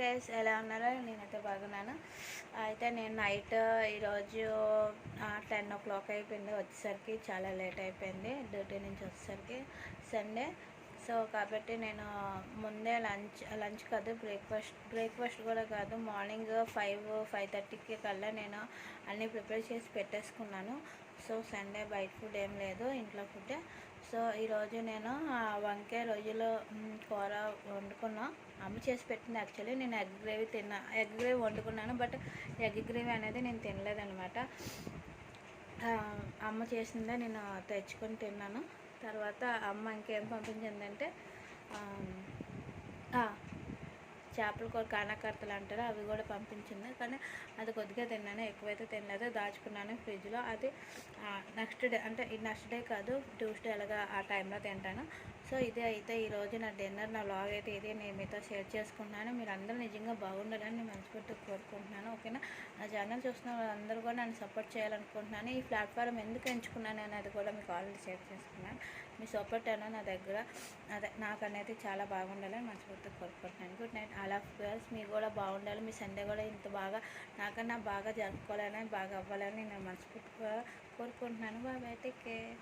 Guys, ఎలా ఉన్నారో? నేనైతే బాగున్నాను. అయితే నేను నైట్ ఈరోజు 10 o'clock అయిపోయింది. వచ్చేసరికి చాలా లేట్ అయిపోయింది డ్యూటీ నుంచి వచ్చేసరికి, సండే. సో కాబట్టి నేను ముందే లంచ్ కాదు, బ్రేక్ఫాస్ట్ కూడా కాదు, మార్నింగ్ 5-5:30కి కల్లా నేను అన్నీ ప్రిపేర్ చేసి పెట్టేసుకున్నాను. సో సండే బయట ఫుడ్ ఏం లేదు, ఇంట్లో ఫుడ్డే. సో ఈరోజు నేను వంకాయ రొయ్యలు కూర వండుకున్నా. అమ్మ చేసి పెట్టింది. యాక్చువల్లీ నేను ఎగ్ గ్రేవీ వండుకున్నాను, బట్ ఎగ్ గ్రేవీ అనేది నేను తినలేదనమాట. అమ్మ చేసిందే నేను తెచ్చుకొని తిన్నాను. తర్వాత అమ్మ ఇంకేం పంపించిందంటే చేపల కూర, కానకర్తలు అంటారు, అవి కూడా పంపించింది. కానీ అది కొద్దిగా తిన్నాను, ఎక్కువైతే తినలేదు, దాచుకున్నాను ఫ్రిడ్జ్లో. అది నెక్స్ట్ డే, అంటే నెక్స్ట్ డే కాదు, ట్యూస్డే అలాగా ఆ టైంలో తింటాను. సో ఇదే అయితే ఈరోజు నా డిన్నర్, నా వ్లాగ్ అయితే ఇది నేను మీతో షేర్ చేసుకున్నాను. మీరు అందరూ నిజంగా బాగుండాలని నేను మనస్ఫూర్తిగా కోరుకుంటున్నాను. ఓకేనా? నా ఛానల్ చూస్తున్న వాళ్ళందరూ కూడా నన్ను సపోర్ట్ చేయాలనుకుంటున్నాను. ఈ ప్లాట్ఫామ్ ఎందుకు ఎంచుకున్నాను అనేది కూడా మీకు ఆల్రెడీ షేర్ చేసుకున్నాను. మీ సపోర్ట్ అనేది నా దగ్గర నాకు అనేది చాలా బాగుండాలని మనస్ఫూర్తిగా కోరుకుంటున్నాను. Good night all of girls. మీరు కూడా బాగుండాలి, మీ సండే కూడా ఇంత బాగా నాకన్నా బాగా జరుపుకోవాలని, బాగా అవ్వాలని నేను మనస్ఫూర్తిగా కోరుకుంటున్నాను. Bye, take care.